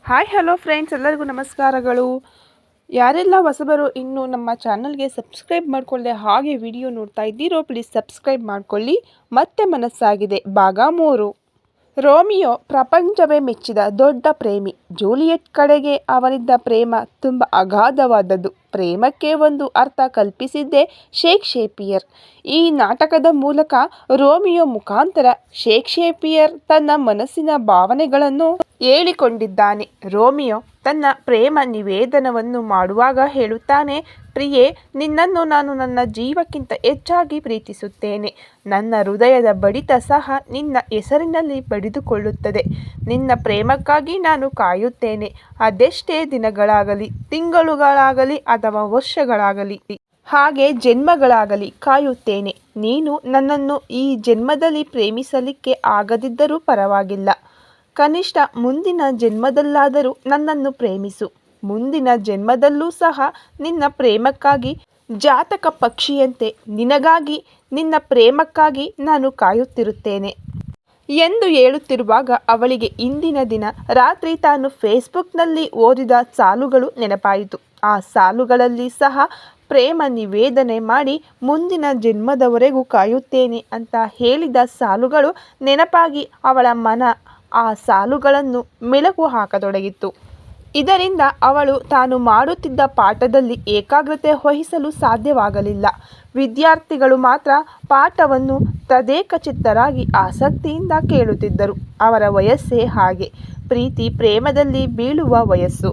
Hi hello friends, ಎಲ್ಲರಿಗೂ ನಮಸ್ಕಾರಗಳು. ಯಾರೆಲ್ಲ ಹೊಸಬರು ಇನ್ನೂ ನಮ್ಮ ಚಾನಲ್ಗೆ ಸಬ್ಸ್ಕ್ರೈಬ್ ಮಾಡಿಕೊಳ್ಳದೆ ಹಾಗೆ ವಿಡಿಯೋ ನೋಡ್ತಾ ಇದ್ದೀರೋ ಪ್ಲೀಸ್ ಸಬ್ಸ್ಕ್ರೈಬ್ ಮಾಡಿಕೊಳ್ಳಿ. ಮತ್ತೆ ಮನಸ್ಸಾಗಿದೆ ಭಾಗ 3. ರೋಮಿಯೋ ಪ್ರಪಂಚವೇ ಮೆಚ್ಚಿದ ದೊಡ್ಡ ಪ್ರೇಮಿ. ಜೂಲಿಯೆಟ್ ಕಡೆಗೆ ಅವನಿದ್ದ ಪ್ರೇಮ ತುಂಬ ಅಗಾಧವಾದದ್ದು. ಪ್ರೇಮಕ್ಕೆ ಒಂದು ಅರ್ಥ ಕಲ್ಪಿಸಿದ್ದೇ ಶೇಕ್ಸ್ಪಿಯರ್. ಈ ನಾಟಕದ ಮೂಲಕ ರೋಮಿಯೋ ಮುಖಾಂತರ ಶೇಕ್ಸ್ಪಿಯರ್ ತನ್ನ ಮನಸ್ಸಿನ ಭಾವನೆಗಳನ್ನು ಹೇಳಿಕೊಂಡಿದ್ದಾನೆ. ರೋಮಿಯೋ ತನ್ನ ಪ್ರೇಮ ನಿವೇದನವನ್ನು ಮಾಡುವಾಗ ಹೇಳುತ್ತಾನೆ, ಪ್ರಿಯೆ, ನಿನ್ನನ್ನು ನಾನು ನನ್ನ ಜೀವಕ್ಕಿಂತ ಹೆಚ್ಚಾಗಿ ಪ್ರೀತಿಸುತ್ತೇನೆ. ನನ್ನ ಹೃದಯದ ಬಡಿತ ಸಹ ನಿನ್ನ ಹೆಸರಿನಲ್ಲಿ ಬಡಿದುಕೊಳ್ಳುತ್ತದೆ. ನಿನ್ನ ಪ್ರೇಮಕ್ಕಾಗಿ ನಾನು ಕಾಯುತ್ತೇನೆ. ಅದೆಷ್ಟೇ ದಿನಗಳಾಗಲಿ, ತಿಂಗಳುಗಳಾಗಲಿ ಅಥವಾ ವರ್ಷಗಳಾಗಲಿ, ಹಾಗೆ ಜನ್ಮಗಳಾಗಲಿ ಕಾಯುತ್ತೇನೆ. ನೀನು ನನ್ನನ್ನು ಈ ಜನ್ಮದಲ್ಲಿ ಪ್ರೇಮಿಸಲಿಕ್ಕೆ ಆಗದಿದ್ದರೂ ಪರವಾಗಿಲ್ಲ. ಕನಿಷ್ಠ ಮುಂದಿನ ಜನ್ಮದಲ್ಲಾದರೂ ನನ್ನನ್ನು ಪ್ರೇಮಿಸು. ಮುಂದಿನ ಜನ್ಮದಲ್ಲೂ ಸಹ ನಿನ್ನ ಪ್ರೇಮಕ್ಕಾಗಿ ಜಾತಕ ಪಕ್ಷಿಯಂತೆ ನಿನಗಾಗಿ, ನಿನ್ನ ಪ್ರೇಮಕ್ಕಾಗಿ ನಾನು ಕಾಯುತ್ತಿರುತ್ತೇನೆ ಎಂದು ಹೇಳುತ್ತಿರುವಾಗ ಅವಳಿಗೆ ಇಂದಿನ ದಿನ ರಾತ್ರಿ ತಾನು ಫೇಸ್ಬುಕ್ನಲ್ಲಿ ಓದಿದ ಸಾಲುಗಳು ನೆನಪಾಯಿತು. ಆ ಸಾಲುಗಳಲ್ಲಿ ಸಹ ಪ್ರೇಮ ನಿವೇದನೆ ಮಾಡಿ ಮುಂದಿನ ಜನ್ಮದವರೆಗೂ ಕಾಯುತ್ತೇನೆ ಅಂತ ಹೇಳಿದ ಸಾಲುಗಳು ನೆನಪಾಗಿ ಅವಳ ಮನ ಆ ಸಾಲುಗಳನ್ನು ಮೆಲುಕು ಹಾಕತೊಡಗಿತ್ತು. ಇದರಿಂದ ಅವಳು ತಾನು ಮಾಡುತ್ತಿದ್ದ ಪಾಠದಲ್ಲಿ ಏಕಾಗ್ರತೆ ವಹಿಸಲು ಸಾಧ್ಯವಾಗಲಿಲ್ಲ. ವಿದ್ಯಾರ್ಥಿಗಳು ಮಾತ್ರ ಪಾಠವನ್ನು ತದೇಕಚಿತ್ತರಾಗಿ ಆಸಕ್ತಿಯಿಂದ ಕೇಳುತ್ತಿದ್ದರು. ಅವರ ವಯಸ್ಸೇ ಹಾಗೆ, ಪ್ರೀತಿ ಪ್ರೇಮದಲ್ಲಿ ಬೀಳುವ ವಯಸ್ಸು.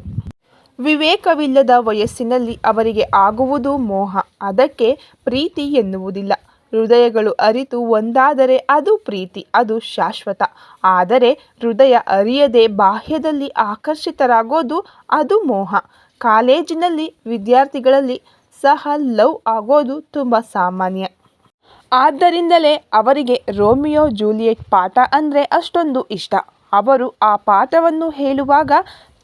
ವಿವೇಕವಿಲ್ಲದ ವಯಸ್ಸಿನಲ್ಲಿ ಅವರಿಗೆ ಆಗುವುದು ಮೋಹ. ಅದಕ್ಕೆ ಪ್ರೀತಿ ಎನ್ನುವುದಿಲ್ಲ. ಹೃದಯಗಳು ಅರಿತು ಒಂದಾದರೆ ಅದು ಪ್ರೀತಿ, ಅದು ಶಾಶ್ವತ. ಆದರೆ ಹೃದಯ ಅರಿಯದೆ ಬಾಹ್ಯದಲ್ಲಿ ಆಕರ್ಷಿತರಾಗೋದು ಅದು ಮೋಹ. ಕಾಲೇಜಿನಲ್ಲಿ ವಿದ್ಯಾರ್ಥಿಗಳಲ್ಲಿ ಸಹ ಲವ್ ಆಗೋದು ತುಂಬ ಸಾಮಾನ್ಯ. ಆದ್ದರಿಂದಲೇ ಅವರಿಗೆ ರೋಮಿಯೋ ಜೂಲಿಯೆಟ್ ಪಾಠ ಅಂದರೆ ಅಷ್ಟೊಂದು ಇಷ್ಟ. ಅವರು ಆ ಪಾಠವನ್ನು ಹೇಳುವಾಗ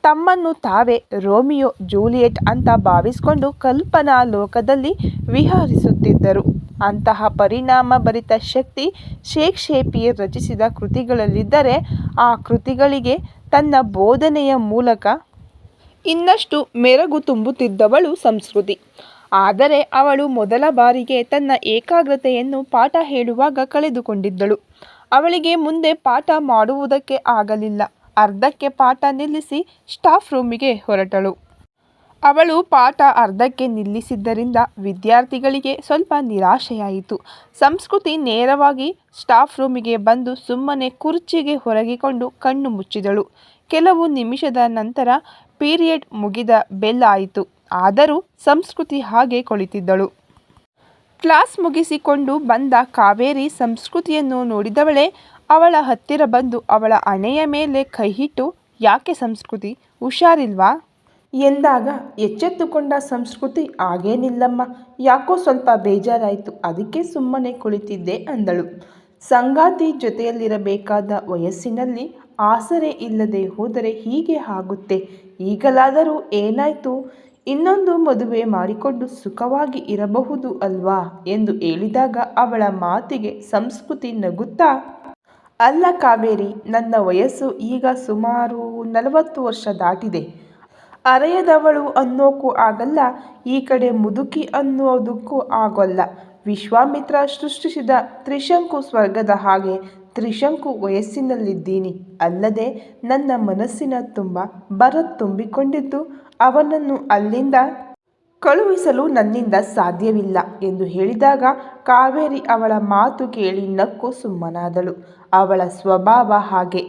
ತಮ್ಮನ್ನು ತಾವೇ ರೋಮಿಯೋ ಜೂಲಿಯೆಟ್ ಅಂತ ಭಾವಿಸಿಕೊಂಡು ಕಲ್ಪನಾ ಲೋಕದಲ್ಲಿ ವಿಹರಿಸುತ್ತಿದ್ದರು. ಅಂತಹ ಪರಿಣಾಮ ಭರಿತ ಶಕ್ತಿ ಶೇಕ್ಸ್ಪಿಯರ್ ರಚಿಸಿದ ಕೃತಿಗಳಲ್ಲಿದ್ದರೆ ಆ ಕೃತಿಗಳಿಗೆ ತನ್ನ ಬೋಧನೆಯ ಮೂಲಕ ಇನ್ನಷ್ಟು ಮೆರುಗು ತುಂಬುತ್ತಿದ್ದವಳು ಸಂಸ್ಕೃತಿ. ಆದರೆ ಅವಳು ಮೊದಲ ಬಾರಿಗೆ ತನ್ನ ಏಕಾಗ್ರತೆಯನ್ನು ಪಾಠ ಹೇಳುವಾಗ ಕಳೆದುಕೊಂಡಿದ್ದಳು. ಅವಳಿಗೆ ಮುಂದೆ ಪಾಠ ಮಾಡುವುದಕ್ಕೆ ಆಗಲಿಲ್ಲ. ಅರ್ಧಕ್ಕೆ ಪಾಠ ನಿಲ್ಲಿಸಿ ಸ್ಟಾಫ್ ರೂಮಿಗೆ ಹೊರಟಳು. ಅವಳು ಪಾಠ ಅರ್ಧಕ್ಕೆ ನಿಲ್ಲಿಸಿದ್ದರಿಂದ ವಿದ್ಯಾರ್ಥಿಗಳಿಗೆ ಸ್ವಲ್ಪ ನಿರಾಶೆಯಾಯಿತು. ಸಂಸ್ಕೃತಿ ನೇರವಾಗಿ ಸ್ಟಾಫ್ ರೂಮಿಗೆ ಬಂದು ಸುಮ್ಮನೆ ಕುರ್ಚಿಗೆ ಒರಗಿಕೊಂಡು ಕಣ್ಣು ಮುಚ್ಚಿದಳು. ಕೆಲವು ನಿಮಿಷದ ನಂತರ ಪೀರಿಯಡ್ ಮುಗಿದ ಬೆಲ್ ಆಯಿತು. ಆದರೂ ಸಂಸ್ಕೃತಿ ಹಾಗೆ ಕುಳಿತಿದ್ದಳು. ಕ್ಲಾಸ್ ಮುಗಿಸಿಕೊಂಡು ಬಂದ ಕಾವೇರಿ ಸಂಸ್ಕೃತಿಯನ್ನು ನೋಡಿದವಳೇ ಅವಳ ಹತ್ತಿರ ಬಂದು ಅವಳ ಹಣೆಯ ಮೇಲೆ ಕೈಯಿಟ್ಟು, ಯಾಕೆ ಸಂಸ್ಕೃತಿ, ಹುಷಾರಿಲ್ವಾ ಎಂದಾಗ ಎಚ್ಚೆತ್ತುಕೊಂಡ ಸಂಸ್ಕೃತಿ, ಹಾಗೇನಿಲ್ಲಮ್ಮ, ಯಾಕೋ ಸ್ವಲ್ಪ ಬೇಜಾರಾಯಿತು, ಅದಕ್ಕೆ ಸುಮ್ಮನೆ ಕುಳಿತಿದ್ದೆ ಅಂದಳು. ಸಂಗಾತಿ ಜೊತೆಯಲ್ಲಿರಬೇಕಾದ ವಯಸ್ಸಿನಲ್ಲಿ ಆಸರೆ ಇಲ್ಲದೆ ಹೋದರೆ ಹೀಗೆ ಆಗುತ್ತೆ. ಈಗಲಾದರೂ ಏನಾಯ್ತು, ಇನ್ನೊಂದು ಮದುವೆ ಮಾಡಿಕೊಂಡು ಸುಖವಾಗಿ ಇರಬಹುದು ಅಲ್ವಾ ಎಂದು ಹೇಳಿದಾಗ ಅವಳ ಮಾತಿಗೆ ಸಂಸ್ಕೃತಿ ನಗುತ್ತಾ, ಅಲ್ಲ ಕಾವೇರಿ, ನನ್ನ ವಯಸ್ಸು ಈಗ ಸುಮಾರು 40 ವರ್ಷ ದಾಟಿದೆ. ಅರೆಯದವಳು ಅನ್ನೋಕ್ಕೂ ಆಗಲ್ಲ, ಈ ಕಡೆ ಮುದುಕಿ ಅನ್ನೋದಕ್ಕೂ ಆಗೋಲ್ಲ. ವಿಶ್ವಾಮಿತ್ರ ಸೃಷ್ಟಿಸಿದ ತ್ರಿಶಂಕು ಸ್ವರ್ಗದ ಹಾಗೆ ತ್ರಿಶಂಕು ವಯಸ್ಸಿನಲ್ಲಿದ್ದೀನಿ. ಅಲ್ಲದೆ ನನ್ನ ಮನಸ್ಸಿನ ತುಂಬ ಬರ ತುಂಬಿಕೊಂಡಿದ್ದು, ಅವನನ್ನು ಅಲ್ಲಿಂದ ಕಳುಹಿಸಲು ನನ್ನಿಂದ ಸಾಧ್ಯವಿಲ್ಲ ಎಂದು ಹೇಳಿದಾಗ ಕಾವೇರಿ ಅವಳ ಮಾತು ಕೇಳಿ ನಕ್ಕು ಸುಮ್ಮನಾದಳು. ಅವಳ ಸ್ವಭಾವ ಹಾಗೆ,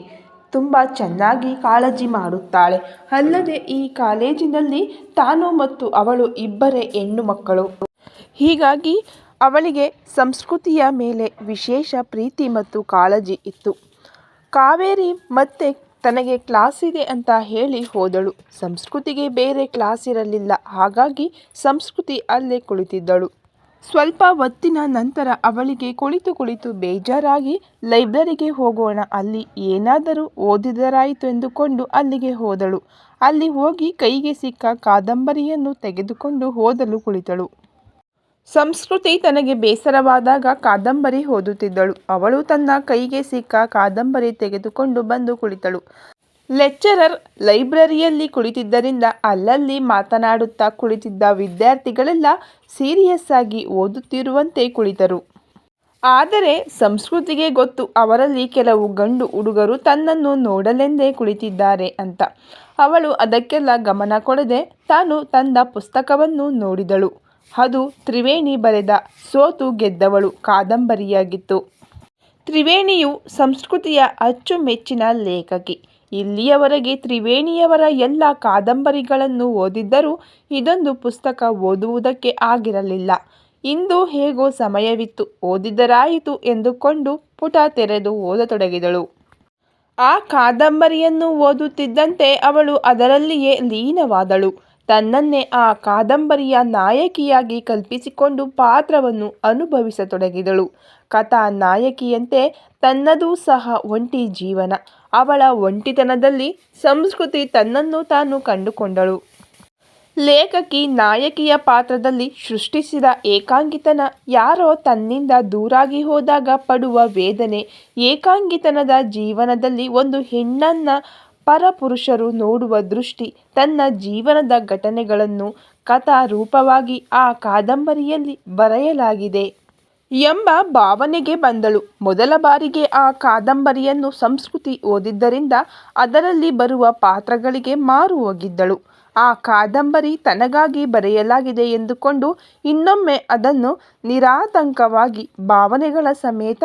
ತುಂಬ ಚೆನ್ನಾಗಿ ಕಾಳಜಿ ಮಾಡುತ್ತಾಳೆ. ಅಲ್ಲದೆ ಈ ಕಾಲೇಜಿನಲ್ಲಿ ತಾನು ಮತ್ತು ಅವಳು ಇಬ್ಬರೇ ಹೆಣ್ಣು ಮಕ್ಕಳು. ಹೀಗಾಗಿ ಅವಳಿಗೆ ಸಂಸ್ಕೃತಿಯ ಮೇಲೆ ವಿಶೇಷ ಪ್ರೀತಿ ಮತ್ತು ಕಾಳಜಿ ಇತ್ತು. ಕಾವೇರಿ ಮತ್ತೆ ತನಗೆ ಕ್ಲಾಸಿದೆ ಅಂತ ಹೇಳಿ ಹೋದಳು. ಸಂಸ್ಕೃತಿಗೆ ಬೇರೆ ಕ್ಲಾಸಿರಲಿಲ್ಲ. ಹಾಗಾಗಿ ಸಂಸ್ಕೃತಿ ಅಲ್ಲೇ ಕುಳಿತಿದ್ದಳು. ಸ್ವಲ್ಪ ಹೊತ್ತಿನ ನಂತರ ಅವಳಿಗೆ ಕುಳಿತು ಕುಳಿತು ಬೇಜಾರಾಗಿ ಲೈಬ್ರರಿಗೆ ಹೋಗೋಣ, ಅಲ್ಲಿ ಏನಾದರೂ ಓದಿದರಾಯಿತು ಎಂದುಕೊಂಡು ಅಲ್ಲಿಗೆ ಹೋದಳು. ಅಲ್ಲಿ ಹೋಗಿ ಕೈಗೆ ಸಿಕ್ಕ ಕಾದಂಬರಿಯನ್ನು ತೆಗೆದುಕೊಂಡು ಓದಲು ಕುಳಿತಳು. ಸಂಸ್ಕೃತಿ ತನಗೆ ಬೇಸರವಾದಾಗ ಕಾದಂಬರಿ ಓದುತ್ತಿದ್ದಳು. ಅವಳು ತನ್ನ ಕೈಗೆ ಸಿಕ್ಕ ಕಾದಂಬರಿ ತೆಗೆದುಕೊಂಡು ಬಂದು ಕುಳಿತಳು. ಲೆಕ್ಚರರ್ ಲೈಬ್ರರಿಯಲ್ಲಿ ಕುಳಿತಿದ್ದರಿಂದ ಅಲ್ಲಲ್ಲಿ ಮಾತನಾಡುತ್ತಾ ಕುಳಿತಿದ್ದ ವಿದ್ಯಾರ್ಥಿಗಳೆಲ್ಲ ಸೀರಿಯಸ್ ಆಗಿ ಓದುತ್ತಿರುವಂತೆ ಕುಳಿತರು. ಆದರೆ ಸಂಸ್ಕೃತಿಗೆ ಗೊತ್ತು ಅವರಲ್ಲಿ ಕೆಲವು ಗಂಡು ಹುಡುಗರು ತನ್ನನ್ನು ನೋಡಲೆಂದೇ ಕುಳಿತಿದ್ದಾರೆ ಅಂತ. ಅವಳು ಅದಕ್ಕೆಲ್ಲ ಗಮನ ಕೊಡದೆ ತಾನು ತಂದ ಪುಸ್ತಕವನ್ನು ನೋಡಿದಳು. ಅದು ತ್ರಿವೇಣಿ ಬರೆದ ಸೋತು ಗೆದ್ದವಳು ಕಾದಂಬರಿಯಾಗಿತ್ತು. ತ್ರಿವೇಣಿಯು ಸಂಸ್ಕೃತಿಯ ಅಚ್ಚುಮೆಚ್ಚಿನ ಲೇಖಕಿ. ಇಲ್ಲಿಯವರೆಗೆ ತ್ರಿವೇಣಿಯವರ ಎಲ್ಲ ಕಾದಂಬರಿಗಳನ್ನು ಓದಿದ್ದರೂ ಇದೊಂದು ಪುಸ್ತಕ ಓದುವುದಕ್ಕೆ ಆಗಿರಲಿಲ್ಲ. ಇಂದು ಹೇಗೋ ಸಮಯವಿತ್ತು, ಓದಿದರಾಯಿತು ಎಂದುಕೊಂಡು ಪುಟ ತೆರೆದು ಓದತೊಡಗಿದಳು. ಆ ಕಾದಂಬರಿಯನ್ನು ಓದುತ್ತಿದ್ದಂತೆ ಅವಳು ಅದರಲ್ಲಿಯೇ ಲೀನವಾದಳು. ತನ್ನನ್ನೇ ಆ ಕಾದಂಬರಿಯ ನಾಯಕಿಯಾಗಿ ಕಲ್ಪಿಸಿಕೊಂಡು ಪಾತ್ರವನ್ನು ಅನುಭವಿಸತೊಡಗಿದಳು. ಕಥಾ ನಾಯಕಿಯಂತೆ ತನ್ನದೂ ಸಹ ಒಂಟಿ ಜೀವನ. ಅವಳ ಒಂಟಿತನದಲ್ಲಿ ಸಂಸ್ಕೃತಿ ತನ್ನನ್ನು ತಾನು ಕಂಡುಕೊಂಡಳು. ಲೇಖಕಿ ನಾಯಕಿಯ ಪಾತ್ರದಲ್ಲಿ ಸೃಷ್ಟಿಸಿದ ಏಕಾಂಗಿತನ, ಯಾರೋ ತನ್ನಿಂದ ದೂರಾಗಿ ಹೋದಾಗ ಪಡುವ ವೇದನೆ, ಏಕಾಂಗಿತನದ ಜೀವನದಲ್ಲಿ ಒಂದು ಹೆಣ್ಣನ್ನ ಪರಪುರುಷರು ನೋಡುವ ದೃಷ್ಟಿ, ತನ್ನ ಜೀವನದ ಘಟನೆಗಳನ್ನು ಕಥಾ ರೂಪವಾಗಿ ಆ ಕಾದಂಬರಿಯಲ್ಲಿ ಬರೆಯಲಾಗಿದೆ ಎಂಬ ಭಾವನೆಗೆ ಬಂದಳು. ಮೊದಲ ಬಾರಿಗೆ ಆ ಕಾದಂಬರಿಯನ್ನು ಸಂಸ್ಕೃತಿ ಓದಿದ್ದರಿಂದ ಅದರಲ್ಲಿ ಬರುವ ಪಾತ್ರಗಳಿಗೆ ಮಾರು ಹೋಗಿದ್ದಳು. ಆ ಕಾದಂಬರಿ ತನಗಾಗಿ ಬರೆಯಲಾಗಿದೆ ಎಂದುಕೊಂಡು ಇನ್ನೊಮ್ಮೆ ಅದನ್ನು ನಿರಾತಂಕವಾಗಿ ಭಾವನೆಗಳ ಸಮೇತ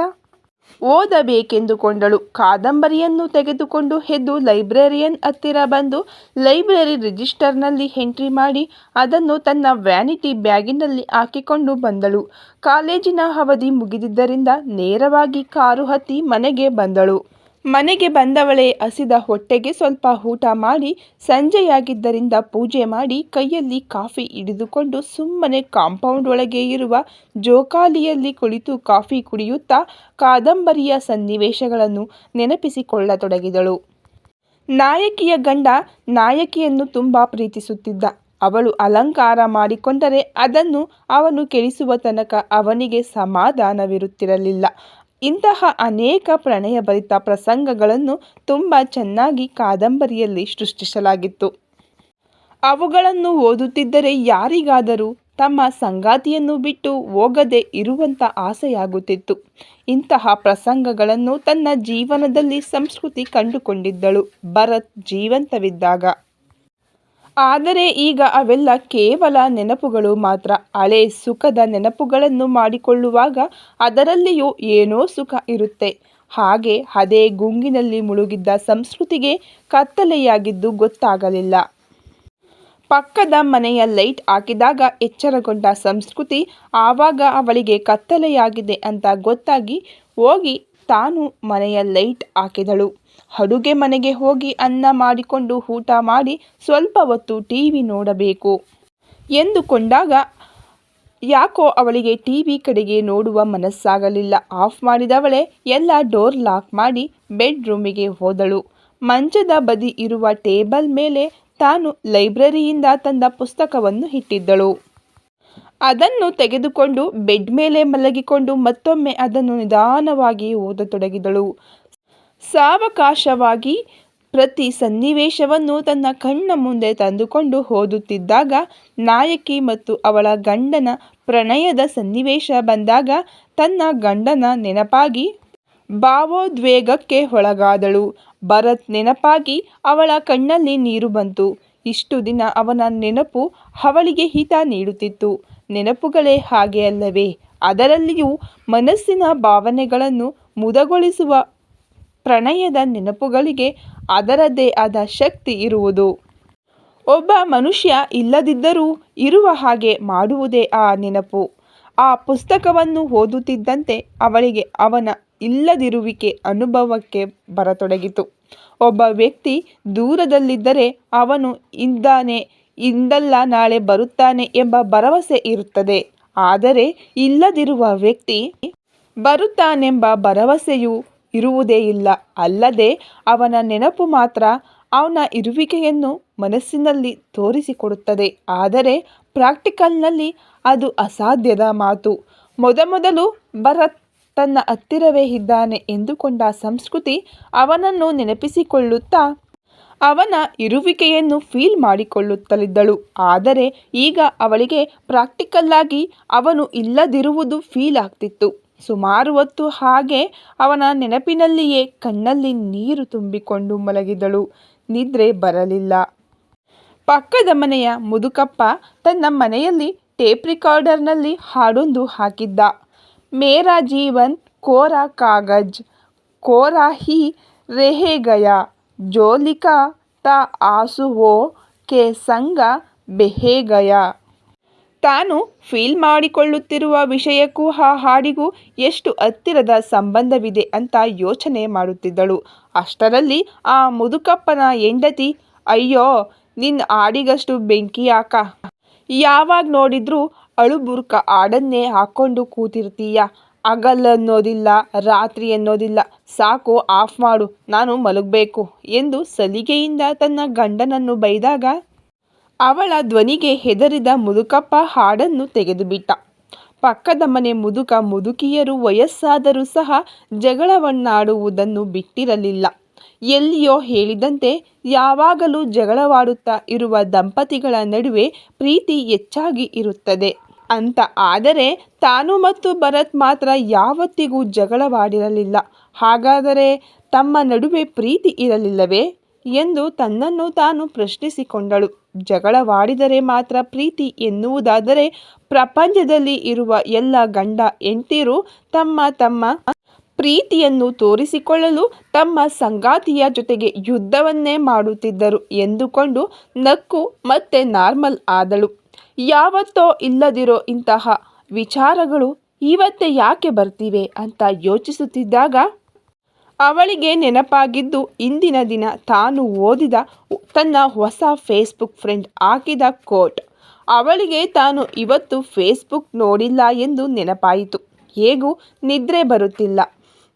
ಓದಬೇಕೆಂದುಕೊಂಡಳು. ಕಾದಂಬರಿಯನ್ನು ತೆಗೆದುಕೊಂಡು ಎದ್ದು ಲೈಬ್ರರಿಯನ್ ಹತ್ತಿರ ಬಂದು ಲೈಬ್ರರಿ ರಿಜಿಸ್ಟರ್ನಲ್ಲಿ ಎಂಟ್ರಿ ಮಾಡಿ ಅದನ್ನು ತನ್ನ ವ್ಯಾನಿಟಿ ಬ್ಯಾಗಿನಲ್ಲಿ ಹಾಕಿಕೊಂಡು ಬಂದಳು. ಕಾಲೇಜಿನ ಅವಧಿ ಮುಗಿದಿದ್ದರಿಂದ ನೇರವಾಗಿ ಕಾರು ಹತ್ತಿ ಮನೆಗೆ ಬಂದಳು. ಮನೆಗೆ ಬಂದವಳೇ ಹಸಿದ ಹೊಟ್ಟೆಗೆ ಸ್ವಲ್ಪ ಊಟ ಮಾಡಿ, ಸಂಜೆಯಾಗಿದ್ದರಿಂದ ಪೂಜೆ ಮಾಡಿ, ಕೈಯಲ್ಲಿ ಕಾಫಿ ಹಿಡಿದುಕೊಂಡು ಸುಮ್ಮನೆ ಕಾಂಪೌಂಡ್ ಒಳಗೆ ಇರುವ ಜೋಕಾಲಿಯಲ್ಲಿ ಕುಳಿತು ಕಾಫಿ ಕುಡಿಯುತ್ತಾ ಕಾದಂಬರಿಯ ಸನ್ನಿವೇಶಗಳನ್ನು ನೆನಪಿಸಿಕೊಳ್ಳತೊಡಗಿದಳು. ನಾಯಕಿಯ ಗಂಡ ನಾಯಕಿಯನ್ನು ತುಂಬ ಪ್ರೀತಿಸುತ್ತಿದ್ದ. ಅವಳು ಅಲಂಕಾರ ಮಾಡಿಕೊಂಡರೆ ಅದನ್ನು ಅವನು ಕೆಡಿಸುವ ತನಕ ಅವನಿಗೆ ಸಮಾಧಾನವಿರುತ್ತಿರಲಿಲ್ಲ. ಇಂತಹ ಅನೇಕ ಪ್ರಣಯಭರಿತ ಪ್ರಸಂಗಗಳನ್ನು ತುಂಬ ಚೆನ್ನಾಗಿ ಕಾದಂಬರಿಯಲ್ಲಿ ಸೃಷ್ಟಿಸಲಾಗಿತ್ತು. ಅವುಗಳನ್ನು ಓದುತ್ತಿದ್ದರೆ ಯಾರಿಗಾದರೂ ತಮ್ಮ ಸಂಗಾತಿಯನ್ನು ಬಿಟ್ಟು ಹೋಗದೆ ಇರುವಂಥ ಆಸೆಯಾಗುತ್ತಿತ್ತು. ಇಂತಹ ಪ್ರಸಂಗಗಳನ್ನು ತನ್ನ ಜೀವನದಲ್ಲಿ ಸಂಸ್ಕೃತಿ ಕಂಡುಕೊಂಡಿದ್ದಳು ಭರತ್ ಜೀವಂತವಿದ್ದಾಗ. ಆದರೆ ಈಗ ಅವೆಲ್ಲ ಕೇವಲ ನೆನಪುಗಳು ಮಾತ್ರ. ಹಳೆ ಸುಖದ ನೆನಪುಗಳನ್ನು ಮಾಡಿಕೊಳ್ಳುವಾಗ ಅದರಲ್ಲಿಯೂ ಏನೋ ಸುಖ ಇರುತ್ತೆ. ಹಾಗೆ ಅದೇ ಗುಂಗಿನಲ್ಲಿ ಮುಳುಗಿದ್ದ ಸಂಸ್ಕೃತಿಗೆ ಕತ್ತಲೆಯಾಗಿದ್ದು ಗೊತ್ತಾಗಲಿಲ್ಲ. ಪಕ್ಕದ ಮನೆಯ ಲೈಟ್ ಹಾಕಿದಾಗ ಎಚ್ಚರಗೊಂಡ ಸಂಸ್ಕೃತಿ ಆವಾಗ ಅವಳಿಗೆ ಕತ್ತಲೆಯಾಗಿದೆ ಅಂತ ಗೊತ್ತಾಗಿ ಹೋಗಿ ತಾನು ಮನೆಯ ಲೈಟ್ ಹಾಕಿದಳು. ಅಡುಗೆ ಮನೆಗೆ ಹೋಗಿ ಅನ್ನ ಮಾಡಿಕೊಂಡು ಊಟ ಮಾಡಿ ಸ್ವಲ್ಪ ಹೊತ್ತು ಟಿವಿ ನೋಡಬೇಕು ಎಂದುಕೊಂಡಾಗ ಯಾಕೋ ಅವಳಿಗೆ ಟಿವಿ ಕಡೆಗೆ ನೋಡುವ ಮನಸ್ಸಾಗಲಿಲ್ಲ. ಆಫ್ ಮಾಡಿದವಳೆ ಎಲ್ಲ ಡೋರ್ ಲಾಕ್ ಮಾಡಿ ಬೆಡ್ರೂಮಿಗೆ ಹೋದಳು. ಮಂಚದ ಬದಿ ಇರುವ ಟೇಬಲ್ ಮೇಲೆ ತಾನು ಲೈಬ್ರರಿಯಿಂದ ತಂದ ಪುಸ್ತಕವನ್ನು ಇಟ್ಟಿದ್ದಳು. ಅದನ್ನು ತೆಗೆದುಕೊಂಡು ಬೆಡ್ ಮೇಲೆ ಮಲಗಿಕೊಂಡು ಮತ್ತೊಮ್ಮೆ ಅದನ್ನು ನಿಧಾನವಾಗಿ ಓದತೊಡಗಿದಳು. ಸಾವಕಾಶವಾಗಿ ಪ್ರತಿ ಸನ್ನಿವೇಶವನ್ನು ತನ್ನ ಕಣ್ಣ ಮುಂದೆ ತಂದುಕೊಂಡು ಓದುತ್ತಿದ್ದಾಗ ನಾಯಕಿ ಮತ್ತು ಅವಳ ಗಂಡನ ಪ್ರಣಯದ ಸನ್ನಿವೇಶ ಬಂದಾಗ ತನ್ನ ಗಂಡನ ನೆನಪಾಗಿ ಭಾವೋದ್ವೇಗಕ್ಕೆ ಒಳಗಾದಳು. ಭರತ್ ನೆನಪಾಗಿ ಅವಳ ಕಣ್ಣಲ್ಲಿ ನೀರು ಬಂತು. ಇಷ್ಟು ದಿನ ಅವನ ನೆನಪು ಅವಳಿಗೆ ಹಿತ ನೀಡುತ್ತಿತ್ತು. ನೆನಪುಗಳೇ ಹಾಗೆ ಅಲ್ಲವೇ? ಅದರಲ್ಲಿಯೂ ಮನಸ್ಸಿನ ಭಾವನೆಗಳನ್ನು ಮುದಗೊಳಿಸುವ ಪ್ರಣಯದ ನೆನಪುಗಳಿಗೆ ಅದರದ್ದೇ ಆದ ಶಕ್ತಿ ಇರುವುದು. ಒಬ್ಬ ಮನುಷ್ಯ ಇಲ್ಲದಿದ್ದರೂ ಇರುವ ಹಾಗೆ ಮಾಡುವುದೇ ಆ ನೆನಪು. ಆ ಪುಸ್ತಕವನ್ನು ಓದುತ್ತಿದ್ದಂತೆ ಅವಳಿಗೆ ಅವನ ಇಲ್ಲದಿರುವಿಕೆ ಅನುಭವಕ್ಕೆ ಬರತೊಡಗಿತು. ಒಬ್ಬ ವ್ಯಕ್ತಿ ದೂರದಲ್ಲಿದ್ದರೆ ಅವನು ಇದ್ದಾನೆ, ಇಂದಲ್ಲ ನಾಳೆ ಬರುತ್ತಾನೆ ಎಂಬ ಭರವಸೆ ಇರುತ್ತದೆ. ಆದರೆ ಇಲ್ಲದಿರುವ ವ್ಯಕ್ತಿ ಬರುತ್ತಾನೆಂಬ ಭರವಸೆಯೂ ಇರುವುದೇ ಇಲ್ಲ. ಅಲ್ಲದೆ ಅವನ ನೆನಪು ಮಾತ್ರ ಅವನ ಇರುವಿಕೆಯನ್ನು ಮನಸ್ಸಿನಲ್ಲಿ ತೋರಿಸಿಕೊಡುತ್ತದೆ. ಆದರೆ ಪ್ರಾಕ್ಟಿಕಲ್ನಲ್ಲಿ ಅದು ಅಸಾಧ್ಯದ ಮಾತು. ಮೊದಮೊದಲು ಭರತ್ ತನ್ನ ಹತ್ತಿರವೇ ಇದ್ದಾನೆ ಎಂದುಕೊಂಡ ಸಂಸ್ಕೃತಿ ಅವನನ್ನು ನೆನಪಿಸಿಕೊಳ್ಳುತ್ತಾ ಅವನ ಇರುವಿಕೆಯನ್ನು ಫೀಲ್ ಮಾಡಿಕೊಳ್ಳುತ್ತಲಿದ್ದಳು. ಆದರೆ ಈಗ ಅವಳಿಗೆ ಪ್ರಾಕ್ಟಿಕಲ್ಲಾಗಿ ಅವನು ಇಲ್ಲದಿರುವುದು ಫೀಲ್ ಆಗ್ತಿತ್ತು. ಸುಮಾರು ಹೊತ್ತು ಹಾಗೆ ಅವನ ನೆನಪಿನಲ್ಲಿಯೇ ಕಣ್ಣಲ್ಲಿ ನೀರು ತುಂಬಿಕೊಂಡು ಮಲಗಿದಳು. ನಿದ್ರೆ ಬರಲಿಲ್ಲ. ಪಕ್ಕದ ಮನೆಯ ಮುದುಕಪ್ಪ ತನ್ನ ಮನೆಯಲ್ಲಿ ಟೇಪ್ ರಿಕಾರ್ಡರ್ನಲ್ಲಿ ಹಾಡೊಂದು ಹಾಕಿದ್ದ. ಮೇರಾ ಜೀವನ್ ಕೋರಾ ಕಾಗಜ್ ಕೋರಾ ಹಿ ರೆಹೇ ಗಯಾ ಜೋ ಲಿಖಾ ತಾ ಆಂಸುವೋ ಕೆ ಸಂಗ ಬೆಹೇ ಗಯಾ. ತಾನು ಫೀಲ್ ಮಾಡಿಕೊಳ್ಳುತ್ತಿರುವ ವಿಷಯಕ್ಕೂ ಆ ಹಾಡಿಗೂ ಎಷ್ಟು ಹತ್ತಿರದ ಸಂಬಂಧವಿದೆ ಅಂತ ಯೋಚನೆ ಮಾಡುತ್ತಿದ್ದಳು. ಅಷ್ಟರಲ್ಲಿ ಆ ಮುದುಕಪ್ಪನ ಹೆಂಡತಿ, ಅಯ್ಯೋ ನಿನ್ನ ಹಾಡಿಗಷ್ಟು ಬೆಂಕಿ ಯಾಕ? ಯಾವಾಗ ನೋಡಿದ್ರೂ ಅಳುಬುರುಕ ಹಾಡನ್ನೇ ಹಾಕ್ಕೊಂಡು ಕೂತಿರ್ತೀಯ. ಹಗಲನ್ನೋದಿಲ್ಲ, ರಾತ್ರಿ ಅನ್ನೋದಿಲ್ಲ. ಸಾಕು, ಆಫ್ ಮಾಡು, ನಾನು ಮಲಗಬೇಕು ಎಂದು ಸಲಿಗೆಯಿಂದ ತನ್ನ ಗಂಡನನ್ನು ಬೈದಾಗ ಅವಳ ಧ್ವನಿಗೆ ಹೆದರಿದ ಮುದುಕಪ್ಪ ಹಾಡನ್ನು ತೆಗೆದುಬಿಟ್ಟ. ಪಕ್ಕದ ಮನೆ ಮುದುಕ ಮುದುಕಿಯರು ವಯಸ್ಸಾದರೂ ಸಹ ಜಗಳವನ್ನಾಡುವುದನ್ನು ಬಿಟ್ಟಿರಲಿಲ್ಲ. ಎಲ್ಲಿಯೋ ಹೇಳಿದಂತೆ ಯಾವಾಗಲೂ ಜಗಳವಾಡುತ್ತಾ ಇರುವ ದಂಪತಿಗಳ ನಡುವೆ ಪ್ರೀತಿ ಹೆಚ್ಚಾಗಿ ಇರುತ್ತದೆ ಅಂತ. ಆದರೆ ತಾನು ಮತ್ತು ಭರತ್ ಮಾತ್ರ ಯಾವತ್ತಿಗೂ ಜಗಳವಾಡಿರಲಿಲ್ಲ. ಹಾಗಾದರೆ ತಮ್ಮ ನಡುವೆ ಪ್ರೀತಿ ಇರಲಿಲ್ಲವೇ ಎಂದು ತನ್ನನ್ನು ತಾನು ಪ್ರಶ್ನಿಸಿಕೊಂಡಳು. ಜಗಳವಾಡಿದರೆ ಮಾತ್ರ ಪ್ರೀತಿ ಎನ್ನುವುದಾದರೆ ಪ್ರಪಂಚದಲ್ಲಿ ಇರುವ ಎಲ್ಲ ಗಂಡ ಹೆಂಡತಿಯರು ತಮ್ಮ ತಮ್ಮ ಪ್ರೀತಿಯನ್ನು ತೋರಿಸಿಕೊಳ್ಳಲು ತಮ್ಮ ಸಂಗಾತಿಯ ಜೊತೆಗೆ ಯುದ್ಧವನ್ನೇ ಮಾಡುತ್ತಿದ್ದರು ಎಂದುಕೊಂಡು ನಕ್ಕು ಮತ್ತೆ ನಾರ್ಮಲ್ ಆದಳು. ಯಾವತ್ತೋ ಇಲ್ಲದಿರೋ ಇಂತಹ ವಿಚಾರಗಳು ಇವತ್ತೇ ಯಾಕೆ ಬರ್ತಿವೆ ಅಂತ ಯೋಚಿಸುತ್ತಿದ್ದಾಗ ಅವಳಿಗೆ ನೆನಪಾಗಿದ್ದು ಇಂದಿನ ದಿನ ತಾನು ಓದಿದ ತನ್ನ ಹೊಸ ಫೇಸ್ಬುಕ್ ಫ್ರೆಂಡ್ ಹಾಕಿದ ಕೋಟ್. ಅವಳಿಗೆ ತಾನು ಇವತ್ತು ಫೇಸ್ಬುಕ್ ನೋಡಿಲ್ಲ ಎಂದು ನೆನಪಾಯಿತು. ಹೇಗೂ ನಿದ್ರೆ ಬರುತ್ತಿಲ್ಲ.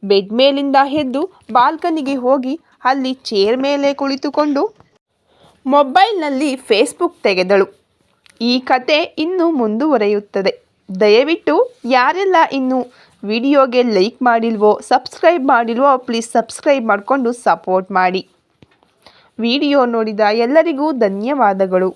ಬೆಡ್ ಮೇಲಿಂದ ಎದ್ದು ಬಾಲ್ಕನಿಗೆ ಹೋಗಿ ಅಲ್ಲಿ ಚೇರ್ ಮೇಲೆ ಕುಳಿತುಕೊಂಡು ಮೊಬೈಲ್ನಲ್ಲಿ ಫೇಸ್ಬುಕ್ ತೆಗೆದಳು. ಈ ಕತೆ ಇನ್ನೂ ಮುಂದುವರಿಯುತ್ತದೆ. ದಯವಿಟ್ಟು ಯಾರೆಲ್ಲ ಇನ್ನೂ ವಿಡಿಯೋಗೆ ಲೈಕ್ ಮಾಡಿಲ್ವೋ, ಸಬ್ಸ್ಕ್ರೈಬ್ ಮಾಡಿಲ್ವೋ ಪ್ಲೀಸ್ ಸಬ್ಸ್ಕ್ರೈಬ್ ಮಾಡಿಕೊಂಡು ಸಪೋರ್ಟ್ ಮಾಡಿ. ವಿಡಿಯೋ ನೋಡಿದ ಎಲ್ಲರಿಗೂ ಧನ್ಯವಾದಗಳು.